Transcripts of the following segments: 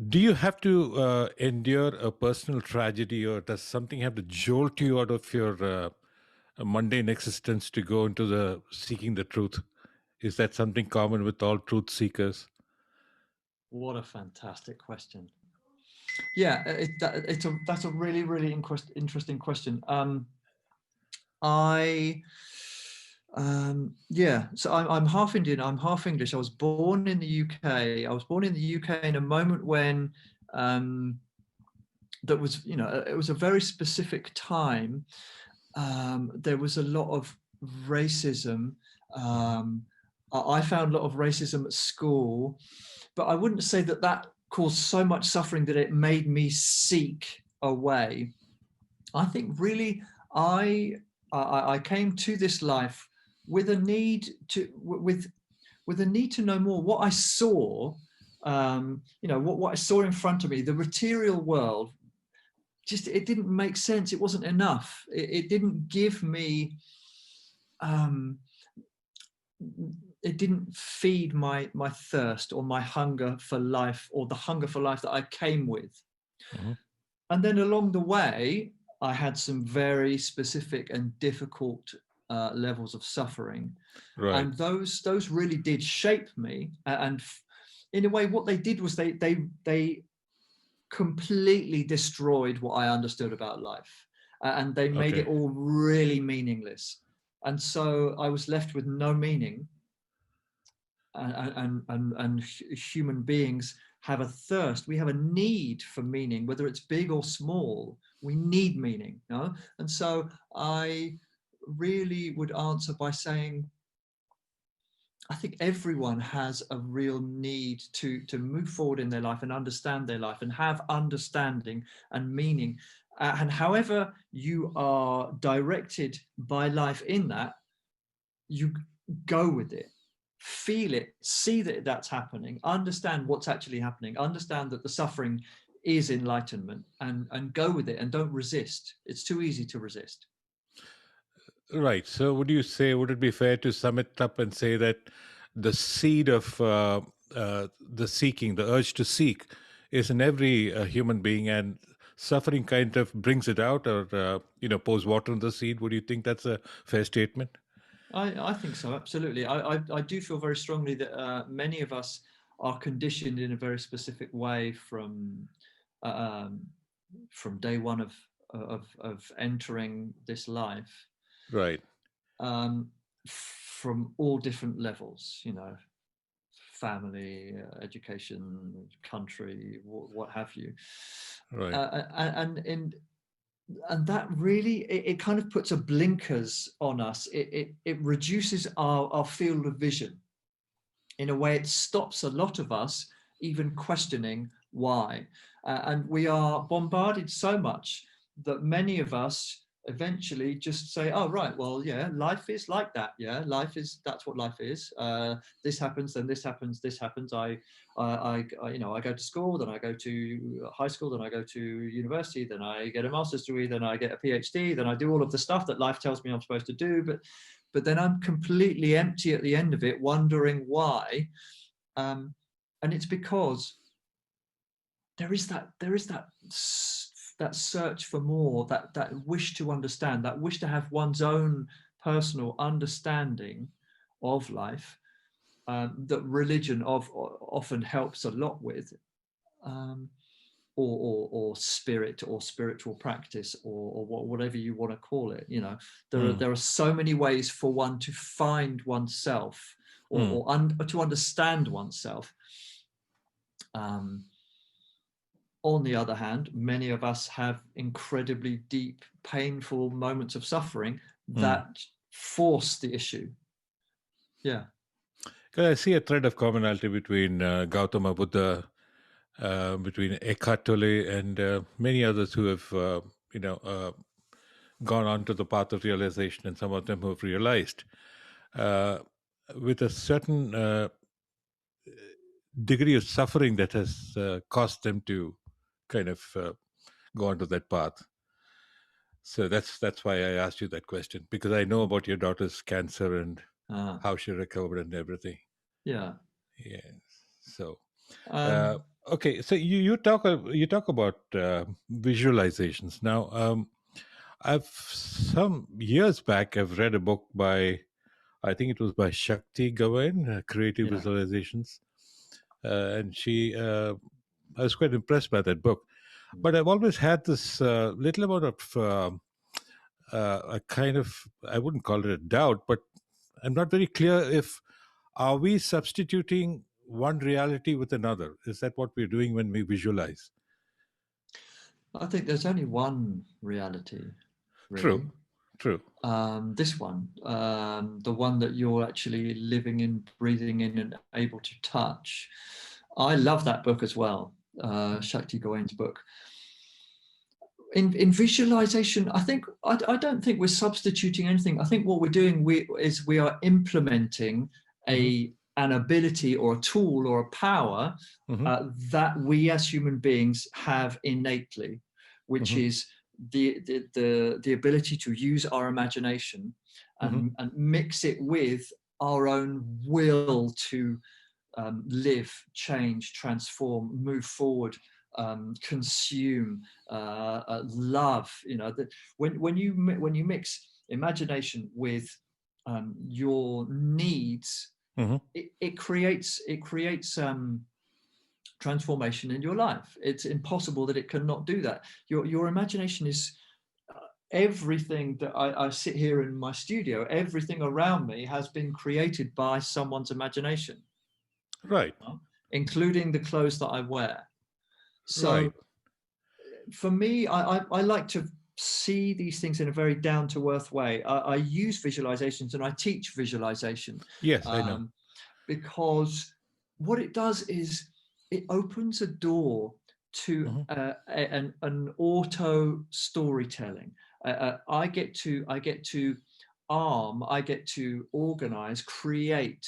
Do you have to endure a personal tragedy, or does something have to jolt you out of your mundane existence to go into the seeking the truth? Is that something common with all truth seekers? What a fantastic question. Yeah, that's a really, really interesting question. I yeah, so I'm half Indian, I'm half English. I was born in the UK. I was born in the UK in a moment when um, that was, it was a very specific time. There was a lot of racism. Um, I found a lot of racism at school, but I wouldn't say that that caused so much suffering that it made me seek a way. I think really I I came to this life with a need to with a need to know more. What I saw, what I saw in front of me, the material world, just it didn't make sense. It wasn't enough. It didn't give me. Um, it didn't feed my thirst or my hunger for life or the hunger for life that I came with. Mhm. And then along the way, I had some very specific and difficult levels of suffering, Right. and those really did shape me. And in a way, what they did was they completely destroyed what I understood about life, and they made Okay. it all really meaningless. And so I was left with no meaning. And human beings have a thirst. We have a need for meaning, whether it's big or small. We need meaning, you know? And so I really would answer by saying I think everyone has a real need to move forward in their life and understand their life and have understanding and meaning. And however you are directed by life in that, you go with it, feel it, see that that's happening, understand what's actually happening, understand that the suffering is enlightenment, and go with it and don't resist. It's too easy to resist. Right. So, would it be fair to sum it up and say that the seed of the seeking, the urge to seek, is in every human being, and suffering kind of brings it out, or pours water on the seed? Would you think that's a fair statement? I think so, absolutely. I do feel very strongly that many of us are conditioned in a very specific way um, from day one of entering this life, Right. um, from all different levels, family, education, country, what have you, Right. and that really it kind of puts a blinkers on us. It reduces our field of vision. In a way, it stops a lot of us even questioning why. And we are bombarded so much that many of us eventually just say, oh, right, well, yeah, life is like that. Yeah, that's what life is. This happens, then this happens, this happens. I go to school, then I go to high school, then I go to university, then I get a master's degree, then I get a PhD, then I do all of the stuff that life tells me I'm supposed to do. But then I'm completely empty at the end of it, wondering why. Um, and it's because there is that search for more, that wish to understand, that wish to have one's own personal understanding of life, that religion often helps a lot with. Um, or spirit or spiritual practice or whatever you want to call it. Mm. There are so many ways for one to find oneself Mm. or to understand oneself. um, on the other hand, many of us have incredibly deep painful moments of suffering Mm. that force the issue. Yeah. 'Cause I see a thread of commonality between Gautama Buddha, between Eckhart Tolle, and many others who have, gone on to the path of realization, and some of them who have realized uh, with a certain degree of suffering that has caused them to kind of go onto that path. So that's why I asked you that question, because I know about your daughter's cancer and uh, how she recovered and everything. yeah. Yeah. So, uh, um, Okay, so you talk about visualizations. Now, I've some years back I've read a book by, I think it was by Shakti Gawain, Creative Yeah, Visualizations, and she I was quite impressed by that book. mm. But I've always had this little amount of a kind of, I wouldn't call it a doubt, but I'm not very clear if, are we substituting one reality with another? Is that what we're doing when we visualize? I think there's only one reality, True, really. true. This one, the one that you're actually living in, breathing in, and able to touch. I love that book as well, Shakti Gawain's book. In visualization, I don't think we're substituting anything. I think what we're doing is we are implementing Hmm. an ability or a tool or a power Hmm. that we as human beings have innately, which Hmm. is the ability to use our imagination Hmm. and mix it with our own will to live, change, transform, move forward, consume, love. You know, that when you mix imagination with your needs, Hmm. it creates transformation in your life. It's impossible that it cannot do that. Your imagination is everything that I sit here in my studio. Everything around me has been created by someone's imagination, Right, including the clothes that I wear. right. So for me, I like to see these things in a very down-to-earth way. I use visualizations and I teach visualization, Yes, I know. um, because what it does is it opens a door to Hmm. an auto storytelling. I get to organize, create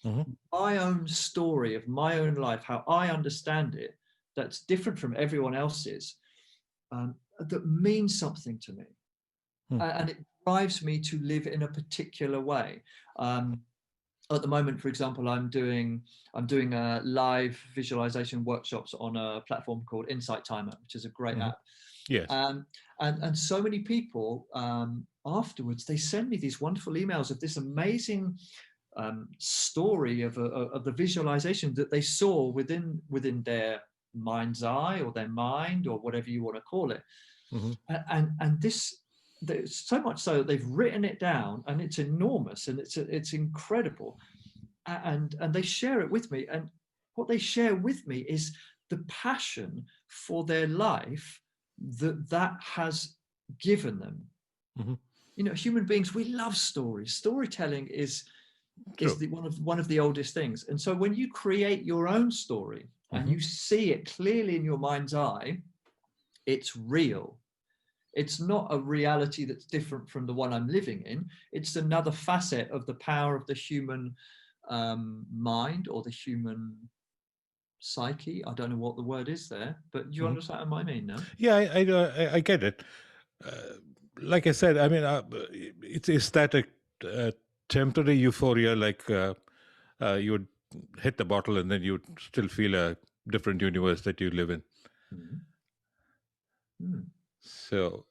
Hmm. my own story of my own life, how I understand it, that's different from everyone else's, that means something to me. And it drives me to live in a particular way. At the moment, for example, I'm doing live visualization workshops on a platform called Insight Timer, which is a great Hmm. app. Yes. And so many people afterwards, they send me these wonderful emails of this amazing story of the visualization that they saw within their mind's eye or their mind or whatever you want to call it. Hmm. And this, so much so that they've written it down, and it's enormous and it's incredible. And they share it with me, and what they share with me is the passion for their life that has given them. Hmm. You know, human beings, we love stories. Storytelling is True. one of the oldest things. And so when you create your own story and Hmm. you see it clearly in your mind's eye, it's real. It's not a reality that's different from the one I'm living in. It's another facet of the power of the human mind or the human psyche. I don't know what the word is there, but you Hmm. understand what I mean, no? Yeah, I get it. Like I said, I mean, it's that a temporary euphoria, like you would hit the bottle and then you'd still feel a different universe that you live in. Mm. Mm. So,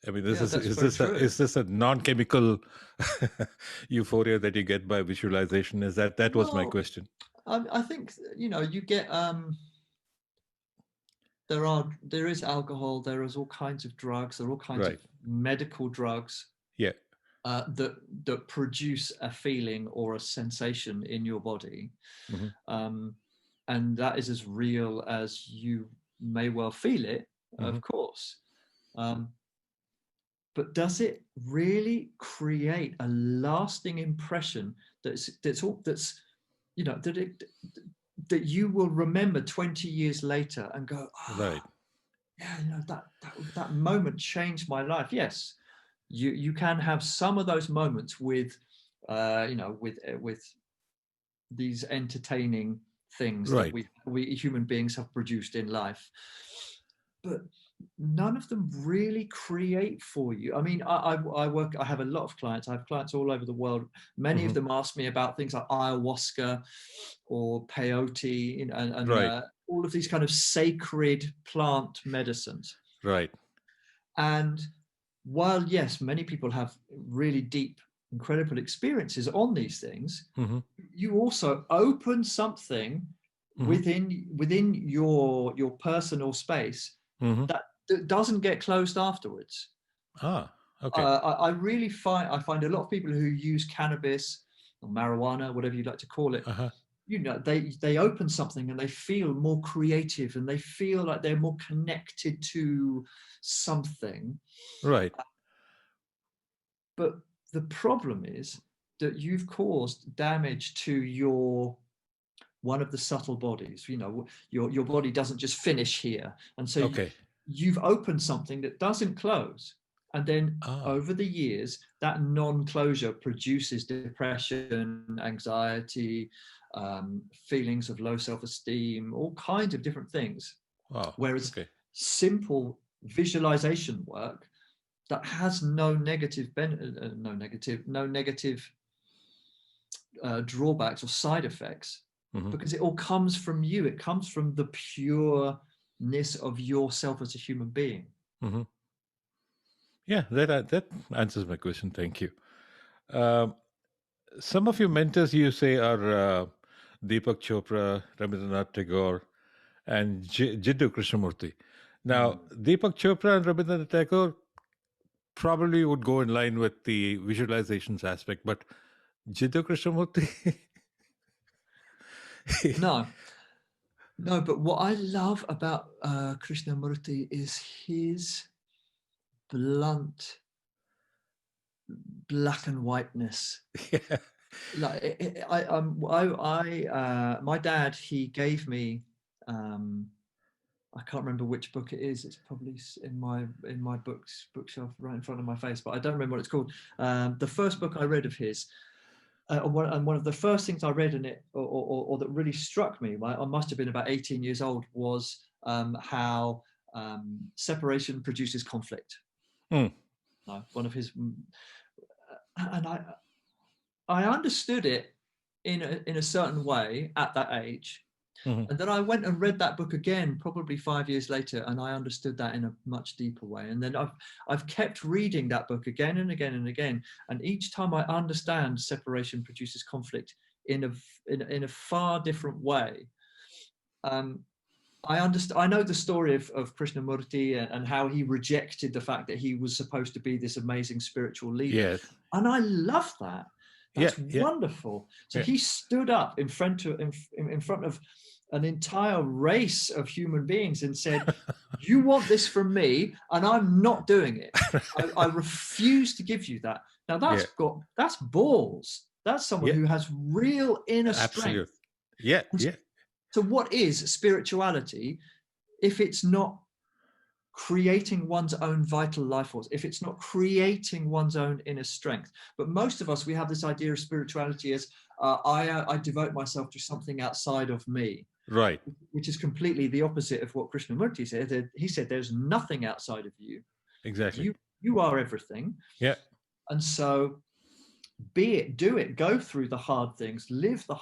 I mean, Yeah, that's very true. is this a non-chemical euphoria that you get by visualization? Is that was my Well, question? I think you get there is alcohol, there is all kinds of drugs, there are all kinds of Right. medical drugs Yeah. that produce a feeling or a sensation in your body, Hmm. um, and that is as real as you may well feel it, Hmm. of course. Um, but does it really create a lasting impression that's that you will remember 20 years later and go, Right. yeah, that moment changed my life? Yes, you can have some of those moments with with these entertaining things that Right. we human beings have produced in life, but none of them really create for you. I mean, I have a lot of clients. I have clients all over the world. Many of Hmm. them ask me about things like ayahuasca or peyote, and Right. all of these kind of sacred plant medicines. Right. And while, yes, many people have really deep, incredible experiences on these things, Mm-hmm. you also open something Mm-hmm. within your personal space Mm-hmm. that doesn't get closed afterwards. Ah, okay. I really find a lot of people who use cannabis or marijuana, whatever you like to call it, Uh-huh. they open something and they feel more creative and they feel like they're more connected to something. Right. But the problem is that you've caused damage to your one of the subtle bodies. Your body doesn't just finish here, and so Okay. you've opened something that doesn't close, and then Ah, over the years that non-closure produces depression, anxiety, feelings of low self-esteem, all kinds of different things. wow. Whereas Okay. simple visualization work that has no negative drawbacks or side effects, Mm-hmm. because it all comes from you. It comes from the pureness of yourself as a human being. Mm-hmm. Yeah, that answers my question. Thank you. Um, some of your mentors, you say, are Deepak Chopra, Rabindranath Tagore, and Jiddu Krishnamurti. Now, Deepak Chopra and Rabindranath Tagore probably would go in line with the visualizations aspect, but Jiddu Krishnamurti, No, no, but what I love about Krishnamurti is his blunt black and whiteness. yeah. Like my dad, he gave me, I can't remember which book it is. It's probably in my bookshelf right in front of my face, but I don't remember what it's called. The first book I read of his, and one of the first things I read in it, or that really struck me, I must have been about 18 years old, was how separation produces conflict. Mm. No, one of his, and I understood it in a certain way at that age. Hmm. And then I went and read that book again, probably 5 years later, and I understood that in a much deeper way. And then I've kept reading that book again and again and again. And each time I understand separation produces conflict in a far different way. I know the story of Krishnamurti and how he rejected the fact that he was supposed to be this amazing spiritual leader. Yes. And I love that. Yeah. That's Yeah. wonderful. So Yeah. he stood up in front of an entire race of human beings and said, "You want this from me, and I'm not doing it. I refuse to give you that." Now Yeah. that's balls. That's someone Yeah. who has real inner Absolute. strength. Yeah. And Yeah. so, what is spirituality if it's not creating one's own vital life force, if it's not creating one's own inner strength? But most of us, we have this idea of spirituality as I devote myself to something outside of me, Right. which is completely the opposite of what Krishnamurti said. He said there's nothing outside of you. Exactly. You are everything. Yeah. And so be it, do it, go through the hard things, live the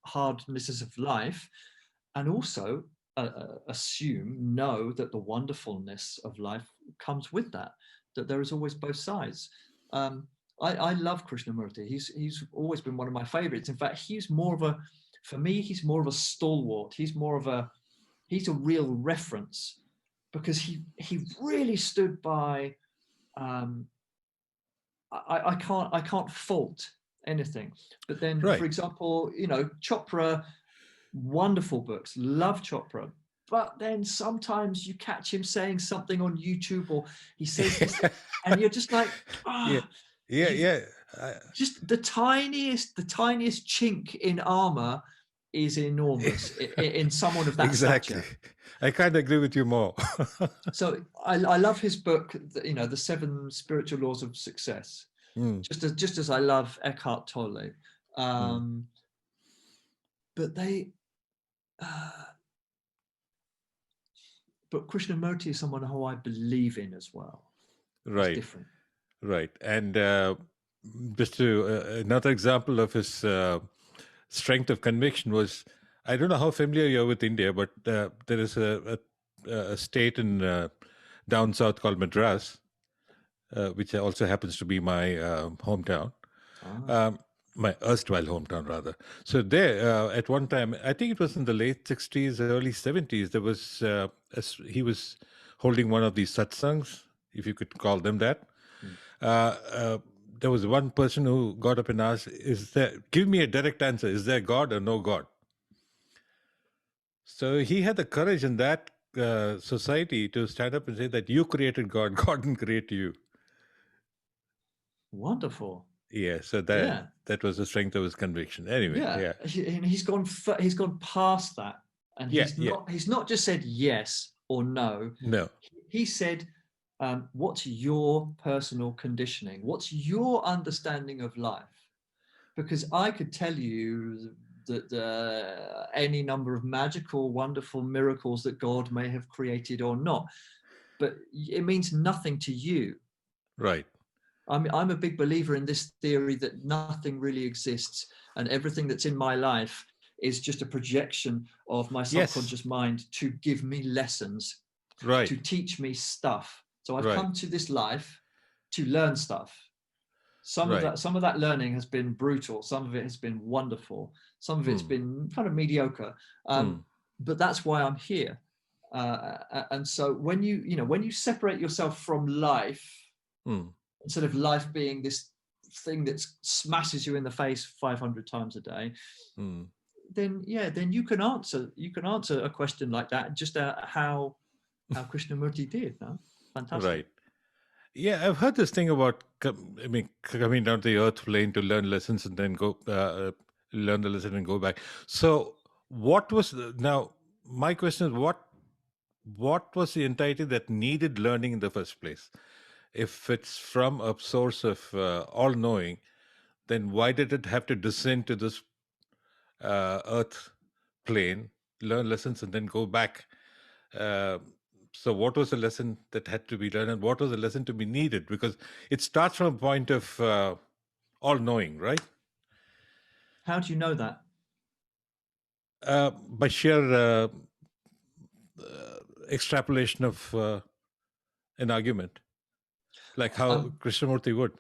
hardnesses of life, and also know that the wonderfulness of life comes with that there is always both sides. I love Krishnamurti. He's always been one of my favorites. In fact, for me, he's more of a stalwart. He's a real reference, because he really stood by. I can't fault anything. But then, for Right. example, Chopra, wonderful books, love Chopra. But then sometimes you catch him saying something on YouTube, or he says this, and you're just like, Yeah. Yeah. Yeah. just the tiniest chink in armor is enormous in someone of that Exactly. stature. I can't agree with you more. So I love his book, the 7 Spiritual Laws of Success. Mm. Just as I love Eckhart Tolle. Mm. But but Krishnamurti is someone who I believe in as well. It's Right. different. Right. And just to another example of his strength of conviction was, I don't know how familiar you are with India, but there is a state in down south called Madras, which also happens to be my hometown, Ah, um, my erstwhile hometown, rather. So there, at one time, I think it was in the late 60s, early 70s, there was, he was holding one of these satsangs, if you could call them that. mm. Uh, uh, there was one person who got up and asked, give me a direct answer, is there God or no God? So he had the courage in that society to stand up and say that you created God, God didn't create you. Wonderful. Yeah, so Yeah, that was the strength of his conviction. Anyway, yeah. yeah, And he's gone past that, and yeah, yeah. he's not just said yes or no. No, He said, "What's your personal conditioning? What's your understanding of life?" Because I could tell you that any number of magical, wonderful miracles that God may have created or not, but it means nothing to you. right. I'm a big believer in this theory that nothing really exists, and everything that's in my life is just a projection of my Yes, subconscious mind to give me lessons, right, to teach me stuff. So I've right, come to this life to learn stuff. right. Some of that learning has been brutal. Some of it has been wonderful. Some of it's Hmm, been kind of mediocre. hmm, But that's why I'm here. And so when when you separate yourself from life, hmm, instead of life being this thing that smashes you in the face 500 times a day, hmm. then you can answer a question like that, just how Krishnamurti did. No? Fantastic. Right. Yeah, I've heard this thing about, I mean, coming down to the earth plane to learn lessons and then go learn the lesson and go back. So, now? My question is, what was the entity that needed learning in the first place? If it's from a source of all-knowing, then why did it have to descend to this earth plane, learn lessons, and then go back? Uh, so, what was the lesson that had to be learned, and what was the lesson to be needed? Because it starts from a point of all-knowing, right? How do you know that? By sheer extrapolation of an argument, like how Um, Krishnamurti would.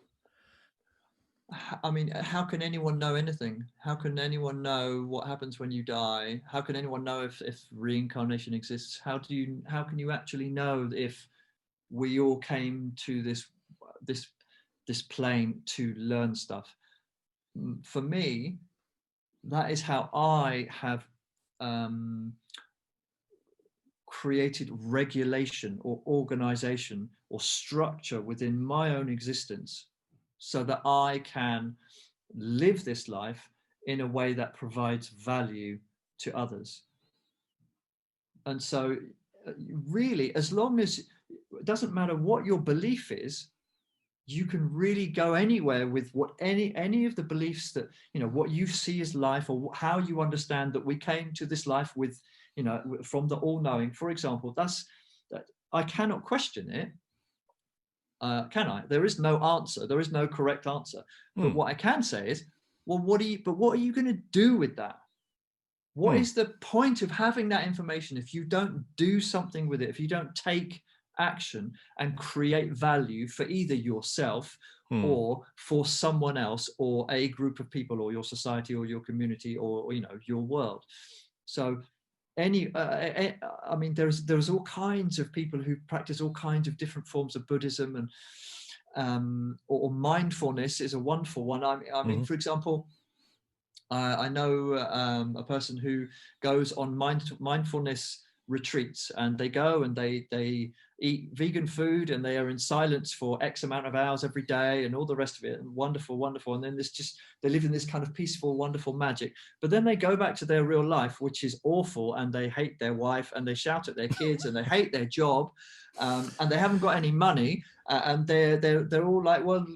I mean, how can anyone know anything? How can anyone know what happens when you die? How can anyone know if reincarnation exists? How can you actually know if we all came to this this plane to learn stuff? For me, that is how I have um, created regulation or organization or structure within my own existence so that I can live this life in a way that provides value to others. And so, really, as long as it doesn't matter what your belief is, you can really go anywhere with what any of the beliefs that what you see as life, or how you understand that we came to this life with, from the all-knowing. For example, that I cannot question it. Can I? There is no answer. There is no correct answer. But Hmm. what I can say is, well, what are you going to do with that? What Hmm. is the point of having that information if you don't do something with it, if you don't take action and create value for either yourself Hmm. or for someone else, or a group of people, or your society, or your community, or your world? So I mean, there's all kinds of people who practice all kinds of different forms of Buddhism, and or mindfulness is a wonderful one. I mean, Hmm. for example, I know a person who goes on mindfulness retreats, and they go and they eat vegan food, and they are in silence for X amount of hours every day, and all the rest of it. And wonderful, wonderful. And then they live in this kind of peaceful, wonderful magic. But then they go back to their real life, which is awful, and they hate their wife, and they shout at their kids, and they hate their job, and they haven't got any money, and they're all like, well,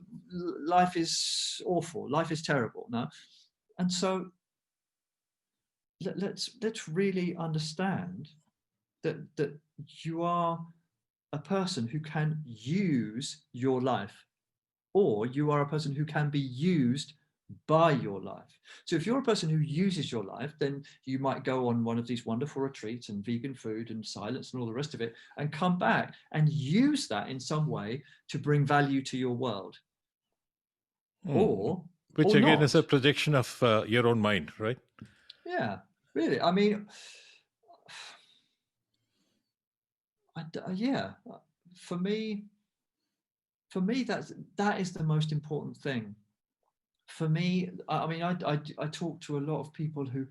life is awful, life is terrible. No. And so let's really understand that you are a person who can use your life, or you are a person who can be used by your life. So if you're a person who uses your life, then you might go on one of these wonderful retreats and vegan food and silence and all the rest of it, and come back and use that in some way to bring value to your world, Hmm. or Which again is not. a projection of your own mind, right? Yeah, really. I mean, yeah, for me, that is the most important thing. For me, I mean, I talk to a lot of people who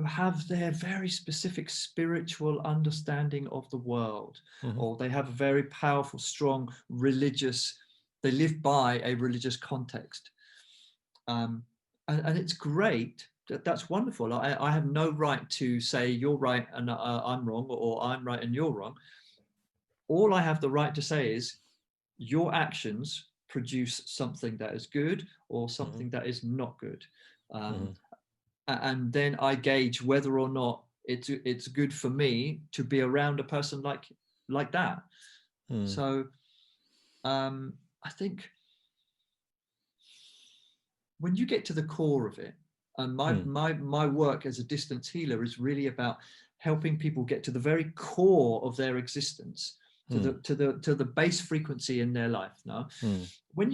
have their very specific spiritual understanding of the world, Hmm. or they have a very powerful, strong religious, they live by a religious context. And it's great. That's wonderful. I have no right to say you're right and I'm wrong, or I'm right and you're wrong. All I have the right to say is your actions produce something that is good or Hmm. something that is not good. Um, Hmm. and then I gauge whether or not it's good for me to be around a person like that. Hmm. So I think when you get to the core of it, and Hmm. my work as a distance healer is really about helping people get to the very core of their existence, to Hmm. the base frequency in their life. Now, Hmm. when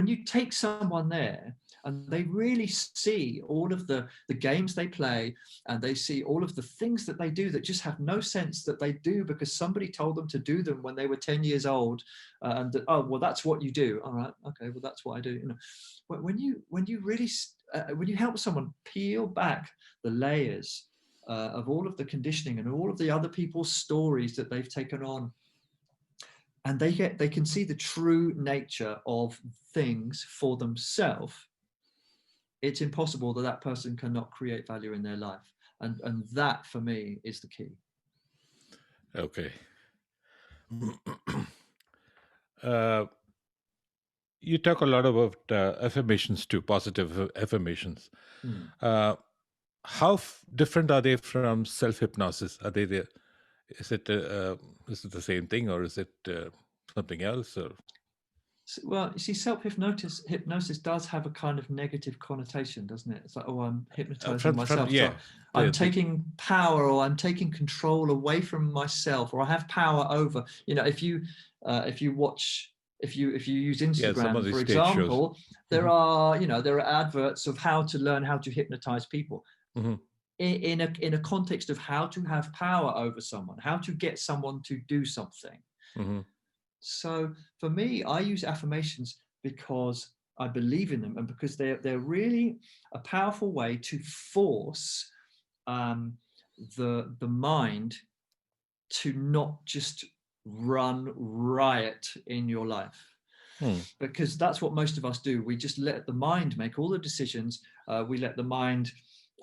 you take someone there and they really see all of the games they play, and they see all of the things that they do that just have no sense, that they do because somebody told them to do them when they were 10 years old, and that, oh well, that's what you do. All right, okay, well, that's what I do. You know, when you really when you help someone peel back the layers of all of the conditioning and all of the other people's stories that they've taken on, and they can see the true nature of things for themselves, it's impossible that that person cannot create value in their life. And that for me is the key. Okay. uh, you talk a lot about affirmations too, positive affirmations. Hmm. Uh, how different are they from self hypnosis? Are they the is it the same thing, or is it something else? Or Well, you see, hypnosis does have a kind of negative connotation, doesn't it? It's like, oh, I'm hypnotizing from myself. So yeah, I'm the taking power, or I'm taking control away from myself, or I have power over. You know, if you watch, if you use yeah, some of Instagram, these for stage shows. example, Hmm. there are adverts of how to learn how to hypnotize people Hmm. in a context of how to have power over someone, how to get someone to do something. Hmm. So for me, I use affirmations because I believe in them, and because they're really a powerful way to force um, the mind to not just run riot in your life, Hmm. because that's what most of us do. We just let the mind make all the decisions. We let the mind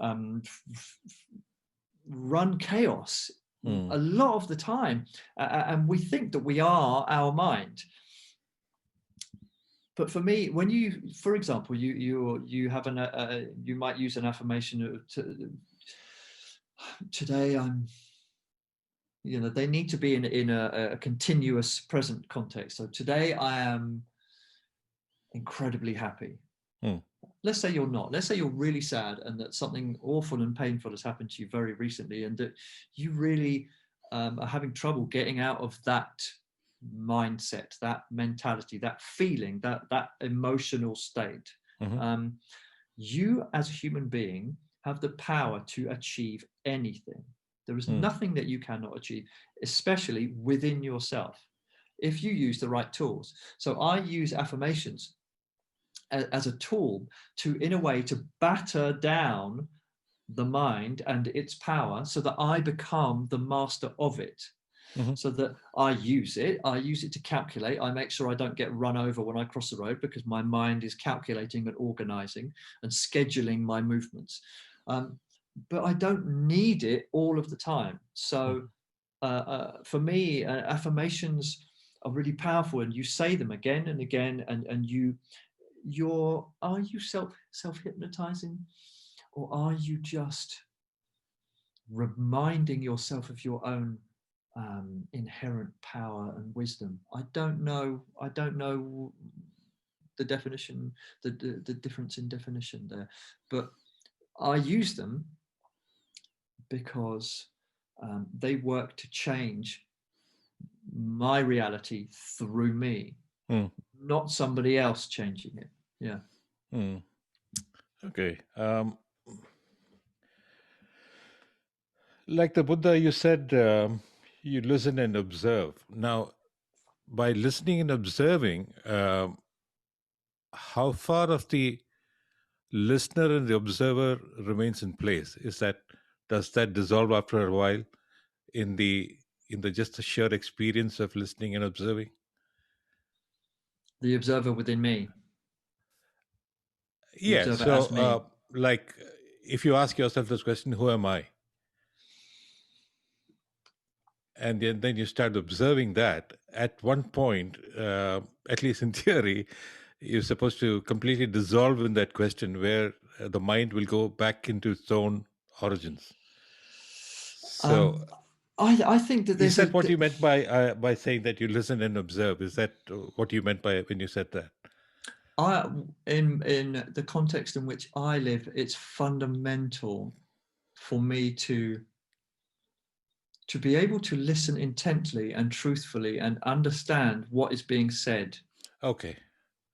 um, run chaos Hmm. a lot of the time, and we think that we are our mind. But for me, when you, for example, you have you might use an affirmation today I'm, you know, they need to be in a continuous present context. So today I am incredibly happy. Hmm. Let's say you're not. Let's say you're really sad, and that something awful and painful has happened to you very recently, and that you really are having trouble getting out of that mindset, that mentality, that feeling, that emotional state. Hmm. Um, you, as a human being, have the power to achieve anything. There is Hmm. nothing that you cannot achieve, especially within yourself, if you use the right tools. So I use affirmations as a tool to, in a way, to batter down the mind and its power, so that I become the master of it. Hmm. So that I use it to calculate. I make sure I don't get run over when I cross the road, because my mind is calculating and organizing and scheduling my movements. But I don't need it all of the time. So for me, affirmations are really powerful, and you say them again and again, and are you self hypnotizing, or are you just reminding yourself of your own inherent power and wisdom? I don't know the definition, the difference in definition there. But I use them because they work to change my reality through me, not somebody else changing it. Yeah. Okay. Like the Buddha, you said you listen and observe. Now, by listening and observing, how far of the listener and the observer remains in place? Does that dissolve after a while in the just the sheer experience of listening and observing? The observer within me, the Yeah. observer So, as me. like, if you ask yourself this question, "Who am I?" and then you start observing that, at one point, at least in theory, you're supposed to completely dissolve in that question, where the mind will go back into its own origins. So, I think that is there's a that what you meant by saying that you listen and observe? Is that what you meant by when you said that? in the context in which I live, it's fundamental for me to be able to listen intently and truthfully and understand what is being said, Okay.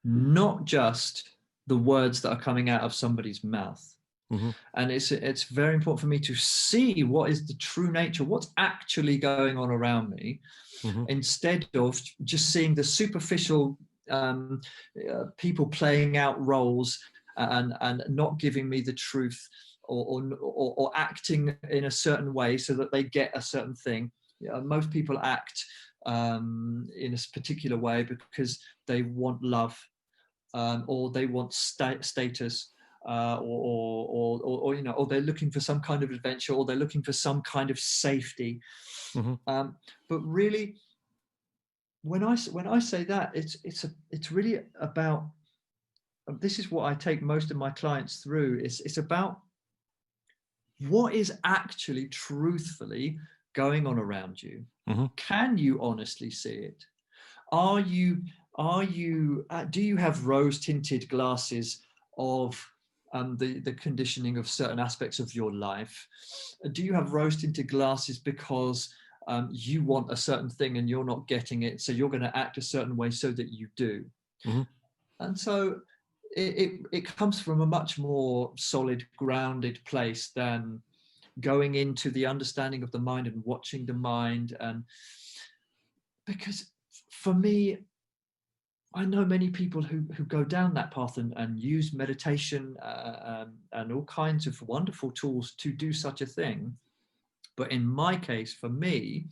not just the words that are coming out of somebody's mouth. Mm-hmm. And it's very important for me to see what is the true nature, what's actually going on around me, Mm-hmm. instead of just seeing the superficial people playing out roles and not giving me the truth, or acting in a certain way so that they get a certain thing. Most people act in a particular way because they want love, or they want status, or you know, or they're looking for some kind of adventure, or they're looking for some kind of safety. Mm-hmm. But really, when I say that, it's really about, this is what I take most of my clients through. It's about what is actually truthfully going on around you. Mm-hmm. Can you honestly see it? Are you do you have rose tinted glasses of the conditioning of certain aspects of your life? Do you have rose tinted glasses because you want a certain thing and you're not getting it, so you're going to act a certain way so that you do? Mm-hmm. And so it comes from a much more solid, grounded place than going into the understanding of the mind and watching the mind. And because for me, I know many people who go down that path and use meditation and all kinds of wonderful tools to do such a thing. But in my case, for me,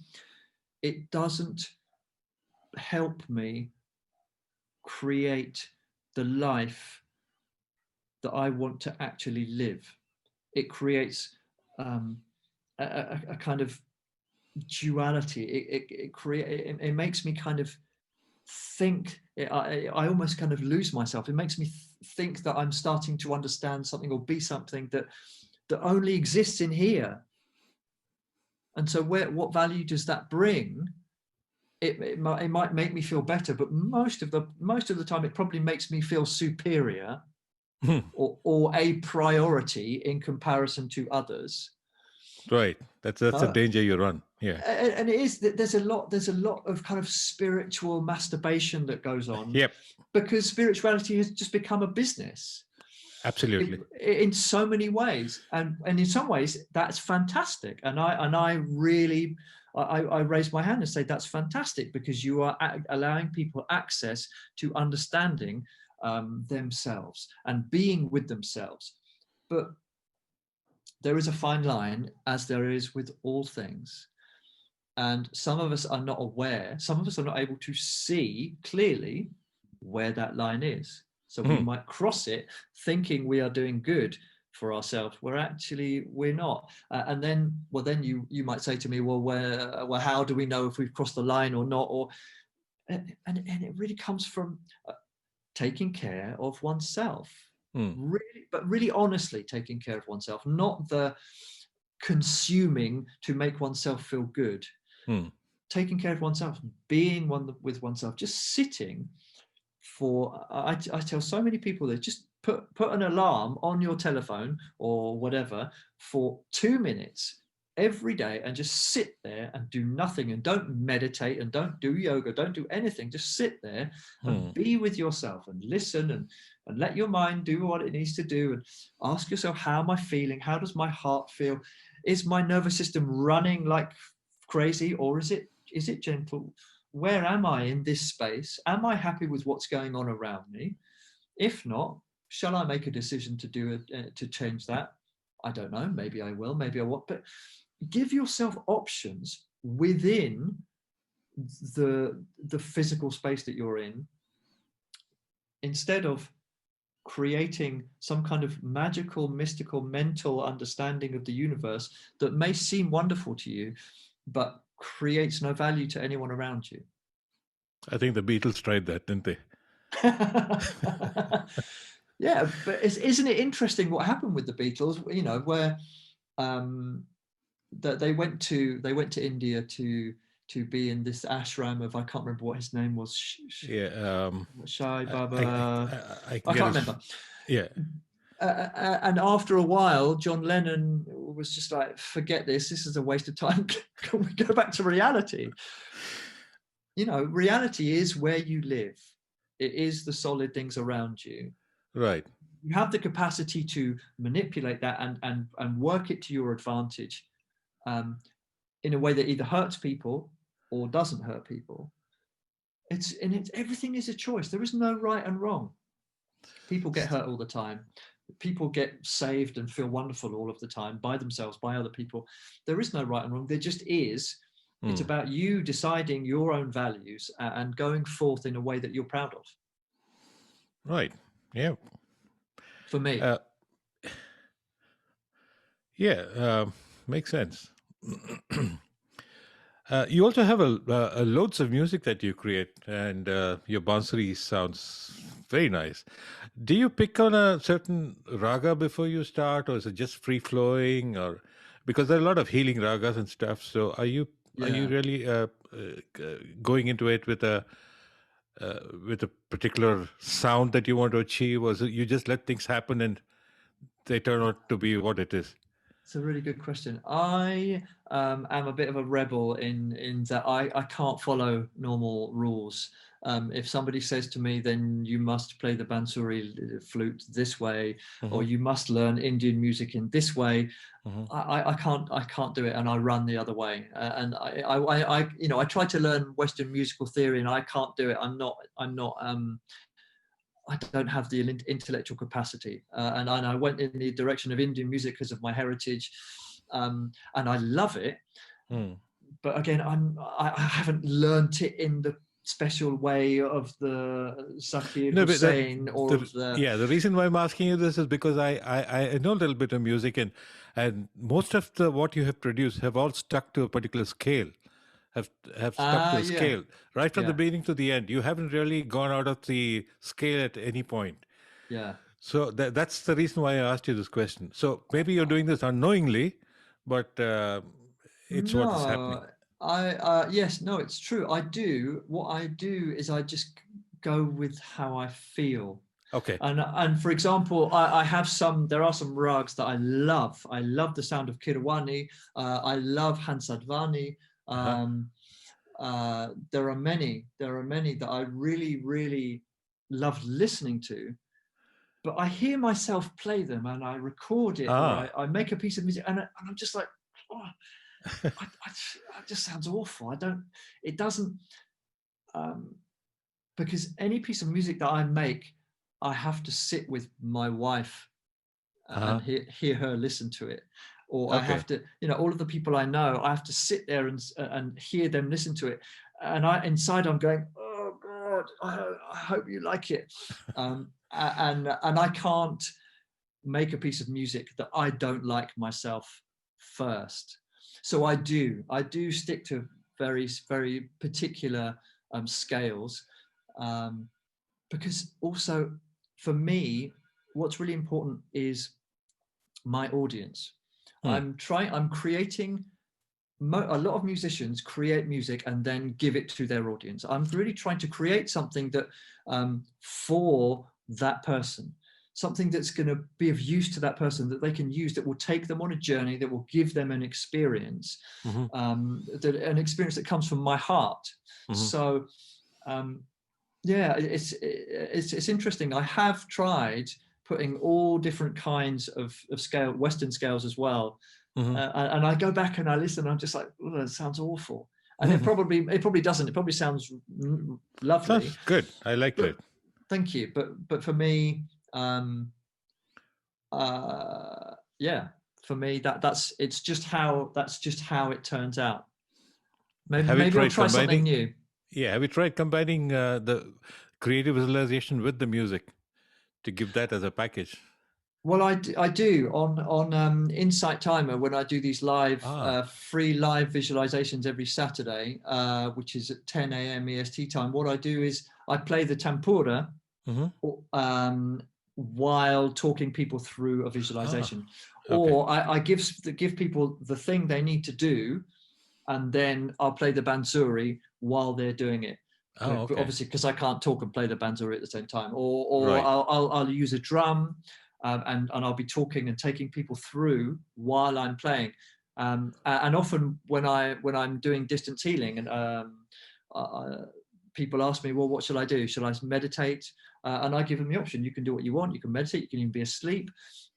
it doesn't help me create the life that I want to actually live. It creates a kind of duality. It makes me kind of think, I almost kind of lose myself. It makes me think that I'm starting to understand something or be something that only exists in here. And so what value does that bring? It might make me feel better, but most of the time it probably makes me feel superior, or a priority in comparison to others. Right. That's a danger you run. Yeah. And it is that there's a lot of kind of spiritual masturbation that goes on. Yep. Because spirituality has just become a business. Absolutely. In so many ways, and in some ways that's fantastic. And I really raise my hand and say that's fantastic, because you are allowing people access to understanding themselves and being with themselves. But there is a fine line, as there is with all things. And some of us are not aware, some of us are not able to see clearly where that line is. So we might cross it thinking we are doing good for ourselves, where actually we're not. And then you might say to me, well, how do we know if we've crossed the line or not? And it really comes from taking care of oneself. Really honestly taking care of oneself, not the consuming to make oneself feel good. Taking care of oneself, being one with oneself, just sitting I tell so many people that just put an alarm on your telephone or whatever for 2 minutes every day, and just sit there and do nothing, and don't meditate and don't do yoga, don't do anything. Just sit there and be with yourself and listen, and let your mind do what it needs to do, and ask yourself, how am I feeling? How does my heart feel? Is my nervous system running like crazy, or is it gentle? Where am I in this space? Am I happy with what's going on around me? If not, shall I make a decision to do it, to change that? I don't know. Maybe I will, maybe I won't. But give yourself options within the physical space that you're in, instead of creating some kind of magical, mystical, mental understanding of the universe that may seem wonderful to you, but creates no value to anyone around you. I think the Beatles tried that, didn't they? Yeah, but isn't it interesting what happened with the Beatles? You know, where that they went to India to be in this ashram of, I can't remember what his name was. Shai Baba. I I can't remember. Yeah. And after a while, John Lennon was just like, forget this. This is a waste of time. Can we go back to reality? You know, reality is where you live. It is the solid things around you. Right. You have the capacity to manipulate that and work it to your advantage, in a way that either hurts people or doesn't hurt people. Everything is a choice. There is no right and wrong. People get hurt all the time. People get saved and feel wonderful all of the time, by themselves, by other people. There is no right and wrong. There just is. It's about you deciding your own values and going forth in a way that you're proud of. Right. Yeah. For me. Makes sense. You also have a loads of music that you create, and your bansuri sounds very nice. Do you pick on a certain raga before you start, or is it just free flowing? Or because there are a lot of healing ragas and stuff, so are you really going into it with a particular sound that you want to achieve, or is it you just let things happen and they turn out to be what it is? It's a really good question. I am a bit of a rebel in that I can't follow normal rules. If somebody says to me, then you must play the bansuri flute this way, or you must learn Indian music in this way, I can't do it, and I run the other way. And I try to learn Western musical theory, and I can't do it. I don't have the intellectual capacity, and I went in the direction of Indian music because of my heritage, and I love it. But again, I haven't learnt it in the special way of the Zakir Hussain the reason why I'm asking you this is because I know a little bit of music, and most of what you have produced have all stuck to a particular scale. Have stuck to a scale right from the beginning to the end. You haven't really gone out of the scale at any point. Yeah. So that's the reason why I asked you this question. So maybe you're doing this unknowingly, but it's what is happening. Yes, no, it's true. I do. What I do is I just go with how I feel. Okay. And for example, there are some rags that I love. I love the sound of Kirwani. I love Hansadvani. There are many that I really, really love listening to, but I hear myself play them and I record it, or I make a piece of music, and I'm just like, it just sounds awful. It doesn't, because any piece of music that I make, I have to sit with my wife and hear her listen to it. Or I have to, all of the people I know, I have to sit there and hear them listen to it. And inside I'm going, oh God, I hope you like it. And I can't make a piece of music that I don't like myself first. So I do stick to very, very particular scales, because also for me, what's really important is my audience. I'm creating a lot of musicians create music and then give it to their audience. I'm really trying to create something that for that person, something that's going to be of use to that person, that they can use, that will take them on a journey, that will give them an experience, an experience that comes from my heart. So yeah, it's interesting. I have tried putting all different kinds of scale, Western scales as well. And I go back and I listen, and I'm just like, oh, that sounds awful. And it probably doesn't. It probably sounds lovely. Sounds good. I liked it. Thank you. But for me, yeah, for me that's just how it turns out. Maybe I'll try something new. Yeah, have you tried combining the creative visualization with the music to give that as a package? Well, I do on Insight Timer, when I do these live free live visualizations every Saturday, which is at 10 a.m. EST time. What I do is I play the tempura while talking people through a visualization, or I give people the thing they need to do, and then I'll play the bansuri while they're doing it. Obviously, because I can't talk and play the bansuri at the same time, or right. I'll use a drum. And I'll be talking and taking people through while I'm playing. And often when I'm doing distance healing, and people ask me, well, what shall I do? Shall I meditate? And I give them the option. You can do what you want. You can meditate. You can even be asleep.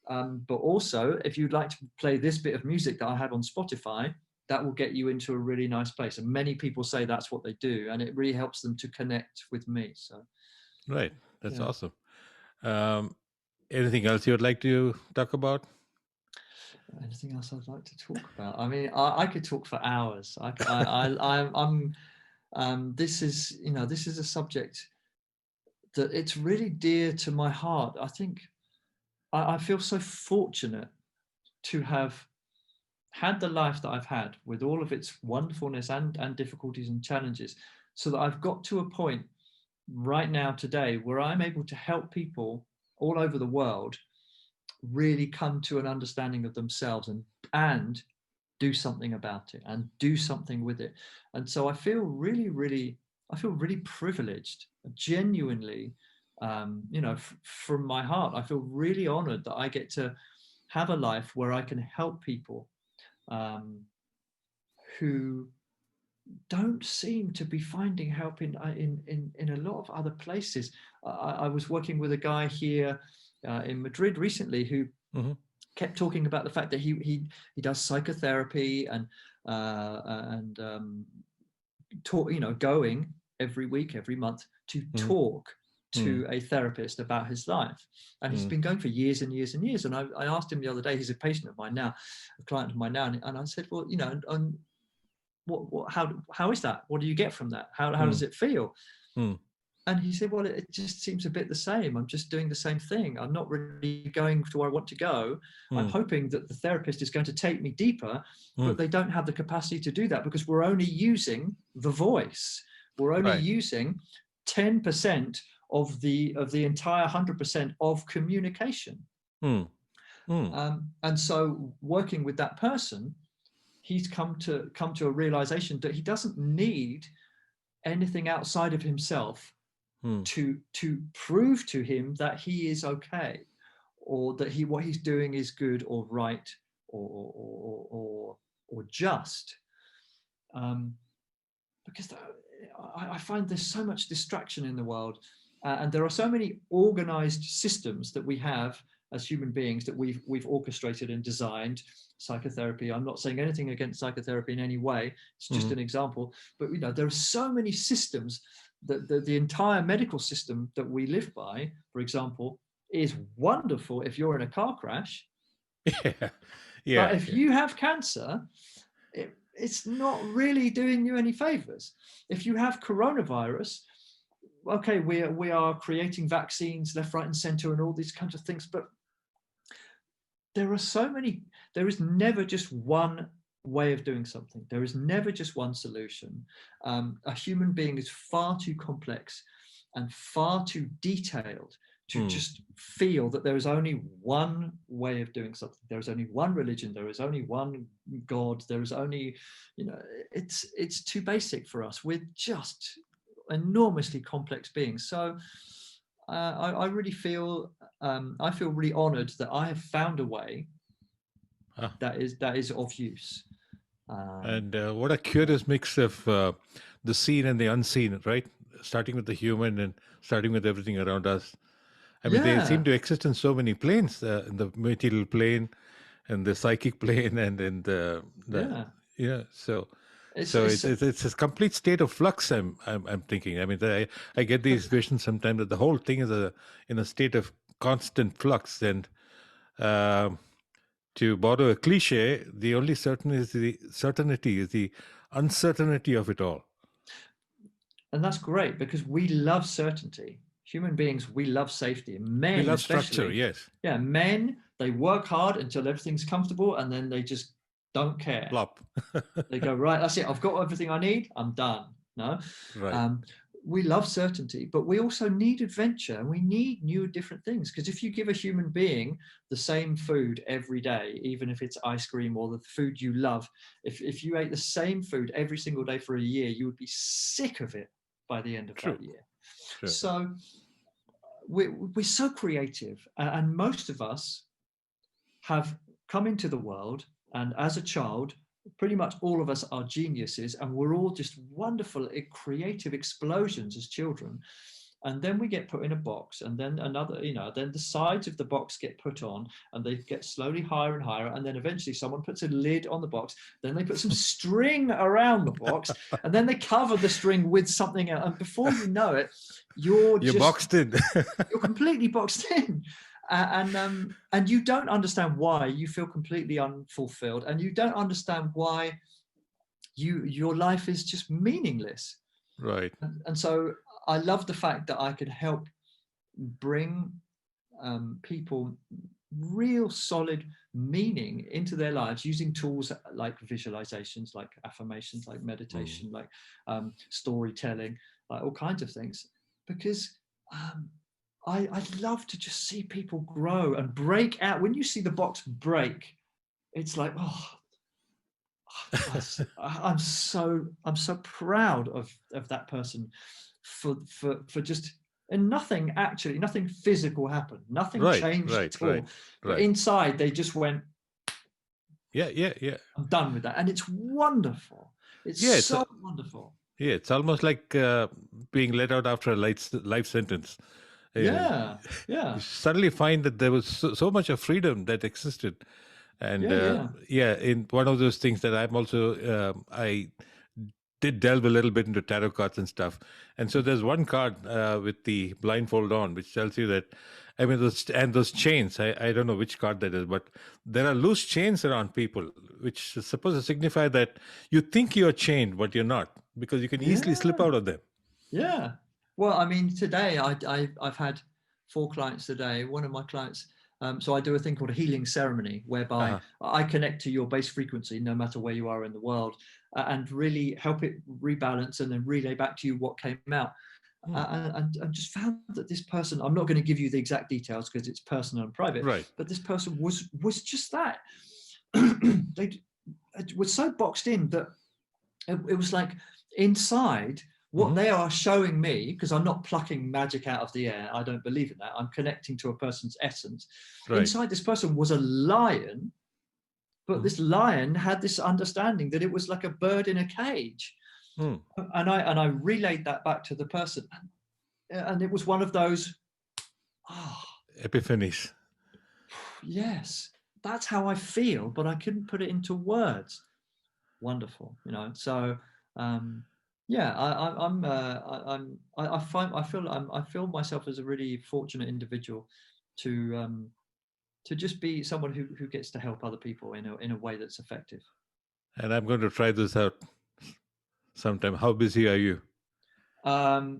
But also, if you'd like to play this bit of music that I have on Spotify, that will get you into a really nice place. And many people say that's what they do, and it really helps them to connect with me. So, right, that's awesome. Anything else you would like to talk about? Anything else I'd like to talk about? I mean, I could talk for hours. This is a subject that it's really dear to my heart. I think I feel so fortunate to have had the life that I've had, with all of its wonderfulness and difficulties and challenges, so that I've got to a point right now today where I'm able to help people all over the world really come to an understanding of themselves and do something about it and do something with it. And so I feel really privileged, genuinely, from my heart. I feel really honored that I get to have a life where I can help people who don't seem to be finding help in a lot of other places. I was working with a guy here in Madrid recently who kept talking about the fact that he does psychotherapy and talk, going every week, every month to talk to a therapist about his life. And he's been going for years and years and years. And I asked him the other day, he's a patient of mine now, a client of mine now, and I said, well, how is that? What do you get from that? How does it feel? And he said, well, it just seems a bit the same. I'm just doing the same thing. I'm not really going to where I want to go. I'm hoping that the therapist is going to take me deeper, but they don't have the capacity to do that because we're only using the voice. We're only using 10% of the entire 100% of communication. And so working with that person, he's come to a realization that he doesn't need anything outside of himself to prove to him that he is okay, or that what he's doing is good or right or just. Because I find there's so much distraction in the world, and there are so many organized systems that we have as human beings that we've orchestrated and designed. Psychotherapy, I'm not saying anything against psychotherapy in any way, it's just an example, but there are so many systems that the entire medical system that we live by, for example, is wonderful if you're in a car crash. But if you have cancer, it's not really doing you any favors. If you have coronavirus, okay, we are creating vaccines left, right, and center and all these kinds of things, but there is never just one way of doing something. There is never just one solution. A human being is far too complex and far too detailed to just feel that there is only one way of doing something. There is only one religion. There is only one God. There is only, it's too basic for us. We're just enormously complex beings. So I really feel, I feel really honored that I have found a way that is of use. And what a curious mix of the seen and the unseen, right? Starting with the human and starting with everything around us. I mean, they seem to exist in so many planes, in the material plane and the psychic plane and in the so it's a complete state of flux. I'm thinking. I mean, I get these visions sometimes that the whole thing is in a state of constant flux. And to borrow a cliche, the only certainty is the uncertainty of it all. And that's great, because we love certainty. Human beings, we love safety. Men, we love structure, yes. Yeah, men, they work hard until everything's comfortable, and then they just don't care. Plop. They go, right, that's it. I've got everything I need. I'm done. No, right. We love certainty, but we also need adventure, and we need new, different things. Because if you give a human being the same food every day, even if it's ice cream or the food you love, if you ate the same food every single day for a year, you would be sick of it by the end of that year. True. So we're so creative, and most of us have come into the world, and as a child, pretty much all of us are geniuses, and we're all just wonderful, creative explosions as children. And then we get put in a box, and then another, then the sides of the box get put on, and they get slowly higher and higher, and then eventually someone puts a lid on the box, then they put some string around the box, and then they cover the string with something else, and before you know it, you're boxed in. You're completely boxed in. And you don't understand why. You feel completely unfulfilled, and you don't understand why your life is just meaningless. Right. And so I love the fact that I could help bring people real solid meaning into their lives using tools like visualizations, like affirmations, like meditation, like storytelling, like all kinds of things. Because I'd love to just see people grow and break out. When you see the box break, it's like, I'm so proud of that person for just, and nothing physical happened. Nothing changed at all. But inside they just went, yeah. I'm done with that. And it's wonderful. It's so wonderful. Yeah, it's almost like being let out after a life sentence. Yeah. You suddenly find that there was so much of freedom that existed. And in one of those things that I'm also, I did delve a little bit into tarot cards and stuff. And so there's one card with the blindfold on, which tells you that, I mean, those chains, I don't know which card that is, but there are loose chains around people, which is supposed to signify that you think you're chained, but you're not, because you can easily slip out of them. Yeah. Well, I mean, today I've had 4 clients today. One of my clients, so I do a thing called a healing ceremony, whereby I connect to your base frequency, no matter where you are in the world, and really help it rebalance and then relay back to you what came out. And just found that this person, I'm not going to give you the exact details because it's personal and private, but this person was just that. They were so boxed in that it was like inside, what they are showing me, because I'm not plucking magic out of the air, I don't believe in that, I'm connecting to a person's essence. Inside this person was a lion, but this lion had this understanding that it was like a bird in a cage. And I relayed that back to the person, and it was one of those epiphanies. Yes, that's how I feel, but I couldn't put it into words. Wonderful, so I feel myself as a really fortunate individual to just be someone who gets to help other people in a way that's effective. And I'm going to try this out sometime. How busy are you? I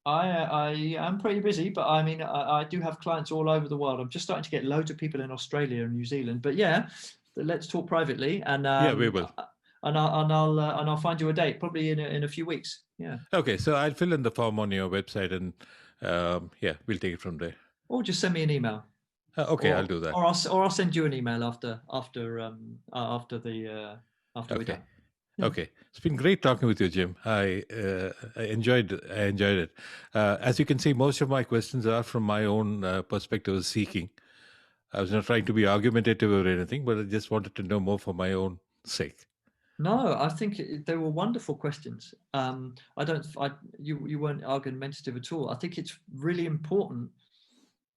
am pretty busy, but I mean, I do have clients all over the world. I'm just starting to get loads of people in Australia and New Zealand. But let's talk privately, and we will. And I'll find you a date, probably in a few weeks. Yeah. Okay, so I'll fill in the form on your website, and we'll take it from there. or just send me an email. Okay, I'll do that. Or I'll send you an email after we're Okay. done. Yeah. Okay, it's been great talking with you, Jim. I enjoyed it. As you can see, most of my questions are from my own perspective of seeking. I was not trying to be argumentative or anything, but I just wanted to know more for my own sake. No, I think they were wonderful questions. You weren't argumentative at all. I think it's really important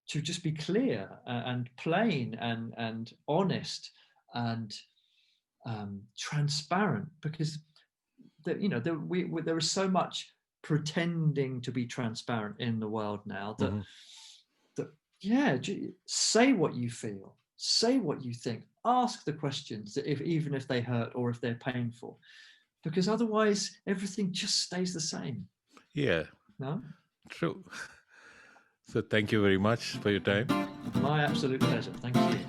to just be clear and plain and honest and transparent, because there is so much pretending to be transparent in the world now that say what you feel, say what you think, ask the questions even if they hurt or if they're painful, because otherwise everything just stays the same. Yeah. No? True. So thank you very much for your time. My absolute pleasure. Thank you.